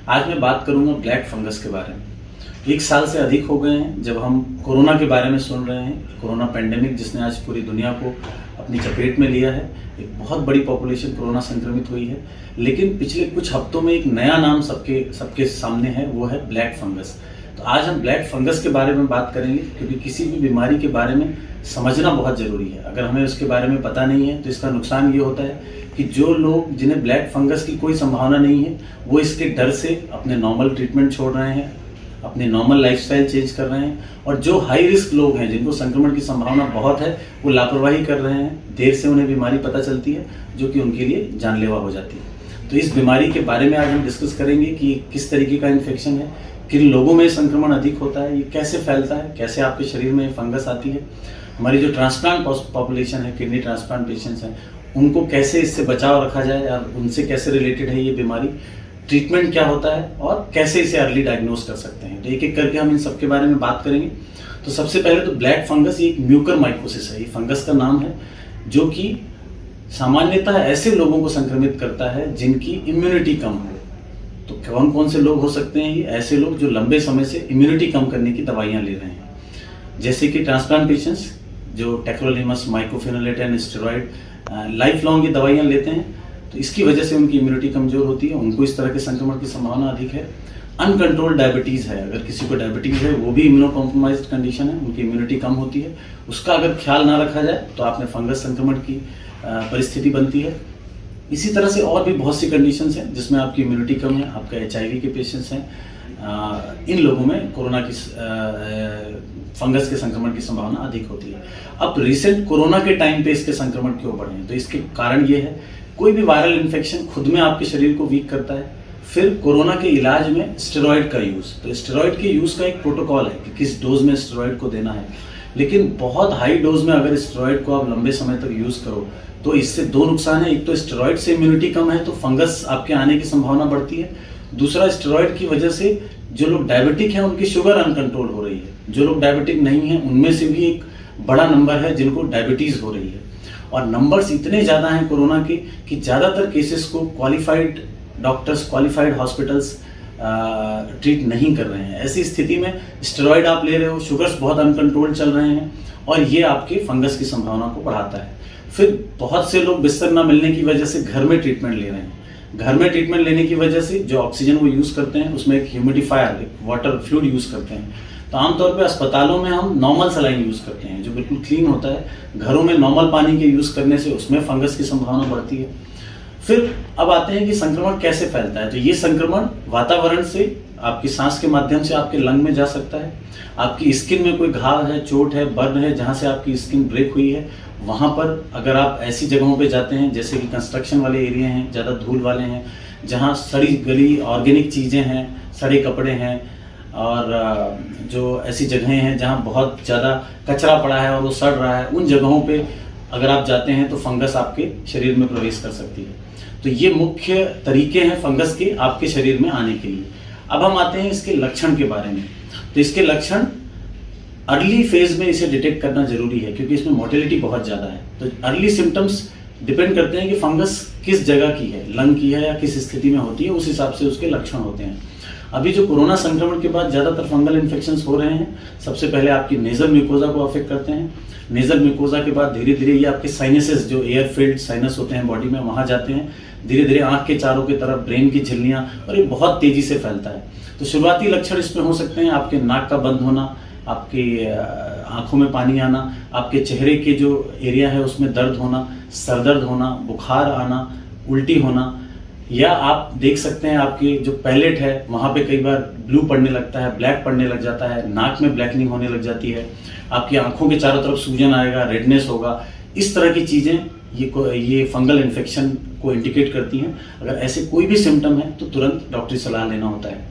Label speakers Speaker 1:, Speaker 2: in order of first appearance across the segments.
Speaker 1: आज मैं बात करूंगा ब्लैक फंगस के बारे में। 1 साल से अधिक हो गए हैं जब हम कोरोना के बारे में सुन रहे हैं। कोरोना पेंडेमिक जिसने आज पूरी दुनिया को अपनी चपेट में लिया है। एक बहुत बड़ी पॉपुलेशन कोरोना संक्रमित हुई है, लेकिन पिछले कुछ हफ्तों में एक नया नाम सबके सामने है, वो है ब्लैक फंगस। तो आज हम ब्लैक फंगस के बारे में बात करेंगे, क्योंकि किसी भी बीमारी के बारे में समझना बहुत ज़रूरी है। अगर हमें उसके बारे में पता नहीं है तो इसका नुकसान ये होता है कि जो लोग जिन्हें ब्लैक फंगस की कोई संभावना नहीं है, वो इसके डर से अपने नॉर्मल ट्रीटमेंट छोड़ रहे हैं, अपनी नॉर्मल लाइफस्टाइल चेंज कर रहे हैं, और जो हाई रिस्क लोग हैं जिनको संक्रमण की संभावना बहुत है, वो लापरवाही कर रहे हैं। देर से उन्हें बीमारी पता चलती है, जो कि उनके लिए जानलेवा हो जाती है। तो इस बीमारी के बारे में आज हम डिस्कस करेंगे कि किस तरीके का इन्फेक्शन है, किन लोगों में संक्रमण अधिक होता है, ये कैसे फैलता है, कैसे आपके शरीर में फंगस आती है, हमारी जो ट्रांसप्लांट पॉपुलेशन है, किडनी ट्रांसप्लांट पेशेंट्स हैं, उनको कैसे इससे बचाव रखा जाए और उनसे कैसे रिलेटेड है ये बीमारी, ट्रीटमेंट क्या होता है और कैसे इसे अर्ली डायग्नोस कर सकते हैं। तो एक एक करके हम इन सब के बारे में बात करेंगे। तो सबसे पहले तो ब्लैक फंगस ये एक म्यूकरमाइकोसिस है। ये फंगस का नाम है, जो कि सामान्यतः ऐसे लोगों को संक्रमित करता है जिनकी इम्यूनिटी कम हो। तो कौन कौन से लोग हो सकते हैं? ये ऐसे लोग जो लंबे समय से इम्यूनिटी कम करने की दवाइयाँ ले रहे हैं, जैसे कि ट्रांसप्लांट पेशेंट्स जो टेक्रोलिमस, माइक्रोफेनोलेट एंड स्टेरॉइड लाइफ लॉन्ग ये दवाइयाँ लेते हैं, तो इसकी वजह से उनकी इम्यूनिटी कमजोर होती है, उनको इस तरह के संक्रमण की संभावना अधिक है। अनकंट्रोल्ड डायबिटीज़ है, अगर किसी को डायबिटीज़ है, वो भी इम्यूनो कॉम्प्रोमाइज्ड कंडीशन है, उनकी इम्यूनिटी कम होती है, उसका अगर ख्याल ना रखा जाए तो आप में फंगस संक्रमण की परिस्थिति बनती है। इसी तरह से और भी बहुत सी कंडीशंस हैं जिसमें आपकी इम्यूनिटी कम है, आपका HIV के पेशेंट्स हैं, इन लोगों में कोरोना की फंगस के संक्रमण की संभावना अधिक होती है। अब रिसेंट कोरोना के टाइम पे इसके संक्रमण क्यों बढ़े हैं? तो इसके कारण ये है, कोई भी वायरल इन्फेक्शन खुद में आपके शरीर को वीक करता है। फिर कोरोना के इलाज में स्टेरॉइड का यूज़, तो स्टेरॉइड के यूज़ का एक प्रोटोकॉल है कि किस डोज में स्टेरॉइड को देना है, लेकिन बहुत हाई डोज में अगर स्टेरॉइड को आप लंबे समय तक यूज़ करो तो इससे दो नुकसान है। एक तो स्टेरॉइड से इम्यूनिटी कम है तो फंगस आपके आने की संभावना बढ़ती है। दूसरा, स्टेरॉइड की वजह से जो लोग डायबिटिक हैं उनकी शुगर अनकंट्रोल हो रही है। जो लोग डायबिटिक नहीं हैं उनमें से भी एक बड़ा नंबर है जिनको डायबिटीज़ हो रही है, और नंबर्स इतने ज़्यादा हैं कोरोना के कि ज़्यादातर केसेस को qualified doctors, qualified hospitals treat नहीं कर रहे हैं। ऐसी स्थिति में स्टेरॉइड आप ले रहे हो, शुगर्स बहुत अनकंट्रोल चल रहे हैं, और ये आपके फंगस की संभावना को बढ़ाता है। फिर बहुत से लोग बिस्तर ना मिलने की वजह से घर में ट्रीटमेंट ले रहे हैं। घर में ट्रीटमेंट लेने की वजह से जो ऑक्सीजन वो यूज़ करते हैं उसमें एक ह्यूमिडिफायर, एक वाटर फ्लूइड यूज़ करते हैं। तो आमतौर पे अस्पतालों में हम नॉर्मल सलाइन यूज़ करते हैं जो बिल्कुल क्लीन होता है। घरों में नॉर्मल पानी के यूज़ करने से उसमें फंगस की संभावना बढ़ती है। फिर अब आते हैं कि संक्रमण कैसे फैलता है। तो ये संक्रमण वातावरण से आपकी सांस के माध्यम से आपके लंग में जा सकता है। आपकी स्किन में कोई घाव है, चोट है, बर्न है, जहाँ से आपकी स्किन ब्रेक हुई है, वहाँ पर अगर आप ऐसी जगहों पे जाते हैं जैसे कि कंस्ट्रक्शन वाले एरिया हैं, ज़्यादा धूल वाले हैं, जहाँ सड़ी गली ऑर्गेनिक चीज़ें हैं, सड़े कपड़े हैं, और जो ऐसी जगहें हैं जहाँ बहुत ज़्यादा कचरा पड़ा है और वो सड़ रहा है, उन जगहों पे अगर आप जाते हैं तो फंगस आपके शरीर में प्रवेश कर सकती है। तो ये मुख्य तरीके हैं फंगस के आपके शरीर में आने के लिए। अब हम आते हैं इसके लक्षण के बारे में। तो इसके लक्षण अर्ली फेज में इसे डिटेक्ट करना जरूरी है, क्योंकि इसमें मोर्टेलिटी बहुत ज़्यादा है। तो अर्ली सिम्टम्स डिपेंड करते हैं कि फंगस किस जगह की है, लंग की है या किस स्थिति में होती है, उस हिसाब से उसके लक्षण होते हैं। अभी जो कोरोना संक्रमण के बाद ज़्यादातर फंगल इन्फेक्शंस हो रहे हैं, सबसे पहले आपकी नेजल म्यूकोजा को अफेक्ट करते हैं। नेजल म्यूकोजा के बाद धीरे धीरे ये आपके साइनसेस, जो एयर फिल्ड साइनस होते हैं बॉडी में, वहाँ जाते हैं। धीरे धीरे आँख के चारों की तरफ, ब्रेन की झिल्लियाँ, और ये बहुत तेज़ी से फैलता है। तो शुरुआती लक्षण इसमें हो सकते हैं आपके नाक का बंद होना, आपके आँखों में पानी आना, आपके चेहरे के जो एरिया है उसमें दर्द होना, सरदर्द होना, बुखार आना, उल्टी होना, या आप देख सकते हैं आपकी जो पैलेट है वहाँ पे कई बार ब्लू पड़ने लगता है, ब्लैक पड़ने लग जाता है, नाक में ब्लैकनिंग होने लग जाती है, आपकी आंखों के चारों तरफ सूजन आएगा, रेडनेस होगा। इस तरह की चीज़ें ये फंगल इन्फेक्शन को इंडिकेट करती हैं। अगर ऐसे कोई भी सिम्टम है तो तुरंत डॉक्टरी सलाह लेना होता है।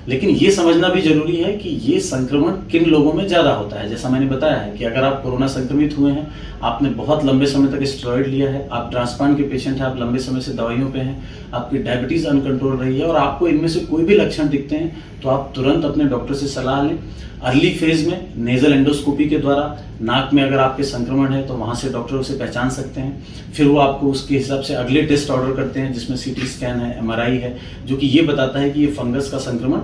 Speaker 1: लेकिन ये समझना भी जरूरी है कि ये संक्रमण किन लोगों में ज़्यादा होता है। जैसा मैंने बताया है कि अगर आप कोरोना संक्रमित हुए हैं, आपने बहुत लंबे समय तक स्टेरॉइड लिया है, आप ट्रांसप्लांट के पेशेंट हैं, आप लंबे समय से दवाइयों पे हैं, आपकी डायबिटीज़ अनकंट्रोल रही है और आपको इनमें से कोई भी लक्षण दिखते हैं, तो आप तुरंत अपने डॉक्टर से सलाह लें। अर्ली फेज में नेजल एंडोस्कोपी के द्वारा नाक में अगर आपके संक्रमण है तो वहाँ से डॉक्टर उसे पहचान सकते हैं। फिर वो आपको उसके हिसाब से अगले टेस्ट ऑर्डर करते हैं, जिसमें सीटी स्कैन है, एमआरआई है, जो कि ये बताता है कि ये फंगस का संक्रमण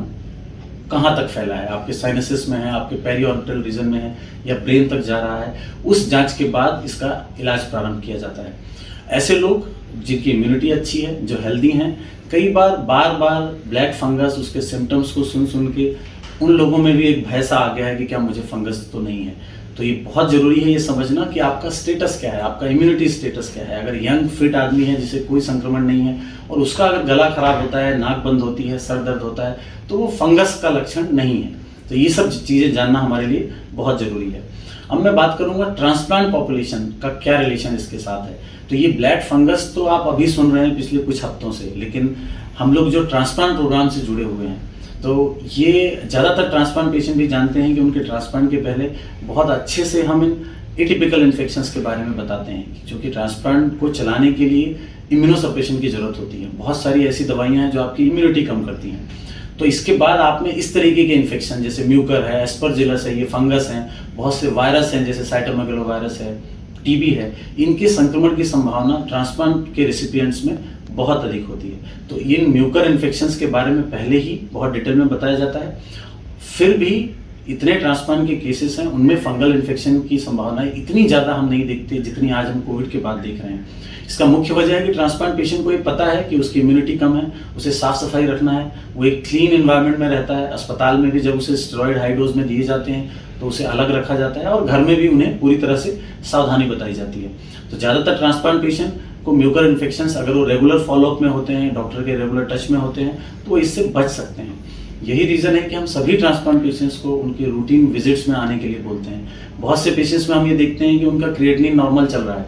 Speaker 1: कहाँ तक फैला है, आपके साइनसिस में है, आपके पेरिऑर्बिटल रीजन में है या ब्रेन तक जा रहा है। उस जांच के बाद इसका इलाज प्रारंभ किया जाता है। ऐसे लोग जिनकी इम्यूनिटी अच्छी है, जो हेल्दी हैं, कई बार बार ब्लैक फंगस उसके सिम्टम्स को सुन के उन लोगों में भी एक भय सा आ गया है कि क्या मुझे फंगस तो नहीं है। तो ये बहुत ज़रूरी है ये समझना कि आपका स्टेटस क्या है, आपका इम्यूनिटी स्टेटस क्या है। अगर यंग फिट आदमी है जिसे कोई संक्रमण नहीं है और उसका अगर गला खराब होता है, नाक बंद होती है, सर दर्द होता है, तो वो फंगस का लक्षण नहीं है। तो ये सब चीज़ें जानना हमारे लिए बहुत ज़रूरी है। अब मैं बात करूंगा ट्रांसप्लांट पॉपुलेशन का क्या रिलेशन इसके साथ है। तो ये ब्लैक फंगस तो आप अभी सुन रहे हैं पिछले कुछ हफ्तों से, लेकिन हम लोग जो ट्रांसप्लांट प्रोग्राम से जुड़े हुए हैं, तो ये ज़्यादातर ट्रांसप्लांट पेशेंट भी जानते हैं कि उनके ट्रांसप्लांट के पहले बहुत अच्छे से हम इन एटिपिकल इन्फेक्शंस के बारे में बताते हैं, क्योंकि ट्रांसप्लांट को चलाने के लिए इम्यूनोसप्रेशन की ज़रूरत होती है। बहुत सारी ऐसी दवाइयाँ हैं जो आपकी इम्यूनिटी कम करती हैं। तो इसके बाद आप में इस तरीके के इन्फेक्शन जैसे म्यूकर है, एस्परजिलस है, ये फंगस हैं, बहुत से वायरस हैं जैसे साइटोमेगालोवायरस है, टीबी है, इनके संक्रमण की संभावना ट्रांसप्लांट के रेसिपिएंट्स में बहुत अधिक होती है। तो इन म्यूकर इन्फेक्शंस के बारे में पहले ही बहुत डिटेल में बताया जाता है। फिर भी इतने ट्रांसप्लांट के केसेस हैं, उनमें फंगल इन्फेक्शन की संभावना इतनी ज़्यादा हम नहीं देखते जितनी आज हम कोविड के बाद देख रहे हैं। इसका मुख्य वजह है कि ट्रांसप्लांट पेशेंट को ये पता है कि उसकी इम्यूनिटी कम है, उसे साफ सफाई रखना है, वो एक क्लीन एनवायरनमेंट में रहता है। अस्पताल में भी जब उसे स्टेरॉइड हाई डोज में दिए जाते हैं तो उसे अलग रखा जाता है, और घर में भी उन्हें पूरी तरह से सावधानी बताई जाती है। तो ज़्यादातर ट्रांसप्लांट पेशेंट को म्यूकर इन्फेक्शंस अगर वो रेगुलर फॉलोअप में होते हैं, डॉक्टर के रेगुलर टच में होते हैं, तो वो इससे बच सकते हैं। यही रीज़न है कि हम सभी ट्रांसप्लांट पेशेंट्स को उनके रूटीन विजिट्स में आने के लिए बोलते हैं। बहुत से पेशेंट्स में हम ये देखते हैं कि उनका क्रिएटिनिन नॉर्मल चल रहा है,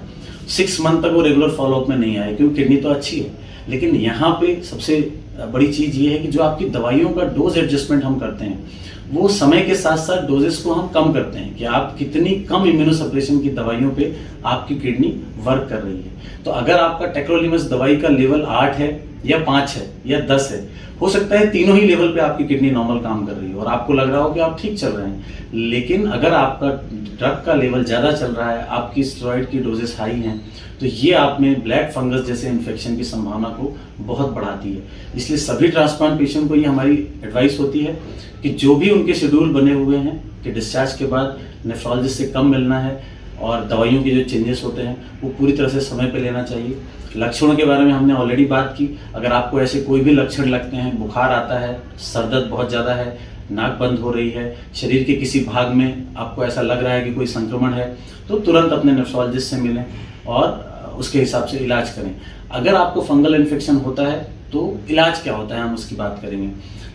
Speaker 1: 6 मंथ तक वो रेगुलर फॉलोअप में नहीं आए, क्योंकि किडनी तो अच्छी है। लेकिन यहाँ पे सबसे बड़ी चीज़ ये है कि जो आपकी दवाइयों का डोज एडजस्टमेंट हम करते हैं, वो समय के साथ साथ डोजेस को हम कम करते हैं कि आप कितनी कम इम्यूनोसप्रेशन की दवाइयों पे आपकी किडनी वर्क कर रही है। तो अगर आपका टेक्रोलिमस दवाई का लेवल 8 है या 5 है या 10 है, हो सकता है तीनों ही लेवल पे आपकी किडनी नॉर्मल काम कर रही है और आपको लग रहा हो कि आप ठीक चल रहे हैं। लेकिन अगर आपका ड्रग का लेवल ज़्यादा चल रहा है, आपकी स्टेरॉइड की डोजेस हाई हैं, तो ये आप में ब्लैक फंगस जैसे इन्फेक्शन की संभावना को बहुत बढ़ाती है। इसलिए सभी ट्रांसप्लांट पेशेंट को ये हमारी एडवाइस होती है कि जो भी उनके शेड्यूल बने हुए हैं कि डिस्चार्ज के बाद नेफ्रोलॉजिस्ट से कम मिलना है और दवाइयों के जो चेंजेस होते हैं वो पूरी तरह से समय पे लेना चाहिए। लक्षणों के बारे में हमने ऑलरेडी बात की। अगर आपको ऐसे कोई भी लक्षण लगते हैं, बुखार आता है, सर दर्द बहुत ज़्यादा है, नाक बंद हो रही है, शरीर के किसी भाग में आपको ऐसा लग रहा है कि कोई संक्रमण है, तो तुरंत अपने नेफ्रोलॉजिस्ट से मिलें और उसके हिसाब से इलाज करें। अगर आपको फंगल इन्फेक्शन होता है तो इलाज क्या होता है, हम उसकी बात करेंगे।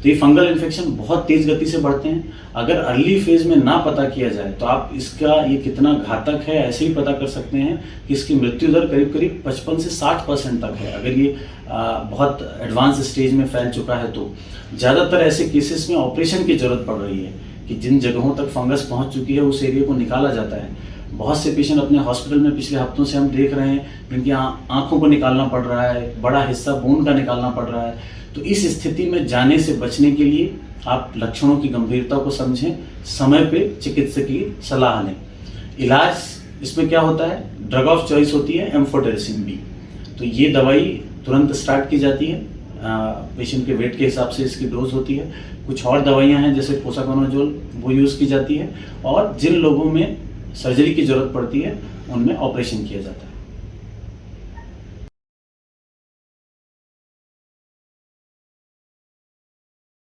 Speaker 1: तो ये फंगल इन्फेक्शन बहुत तेज गति से बढ़ते हैं। अगर अर्ली फेज में ना पता किया जाए तो आप इसका ये कितना घातक है ऐसे ही पता कर सकते हैं कि इसकी मृत्यु दर करीब करीब 55 से 60% तक है। अगर ये बहुत एडवांस स्टेज में फैल चुका है तो ज़्यादातर ऐसे केसेस में ऑपरेशन की जरूरत पड़ रही है कि जिन जगहों तक फंगस पहुँच चुकी है उस एरिया को निकाला जाता है। बहुत से पेशेंट अपने हॉस्पिटल में पिछले हफ्तों से हम देख रहे हैं जिनकी आंखों को निकालना पड़ रहा है, बड़ा हिस्सा बोन का निकालना पड़ रहा है। तो इस स्थिति में जाने से बचने के लिए आप लक्षणों की गंभीरता को समझें, समय पे चिकित्सक की सलाह लें। इलाज इसमें क्या होता है, ड्रग ऑफ चॉइस होती है एम्फोटेरिसिन बी। तो ये दवाई तुरंत स्टार्ट की जाती है, पेशेंट के वेट के हिसाब से इसकी डोज होती है। कुछ और दवाइयाँ हैं जैसे पोसाकोनाजोल, वो यूज़ की जाती है, और जिन लोगों में सर्जरी की जरूरत पड़ती है उनमें ऑपरेशन किया जाता है।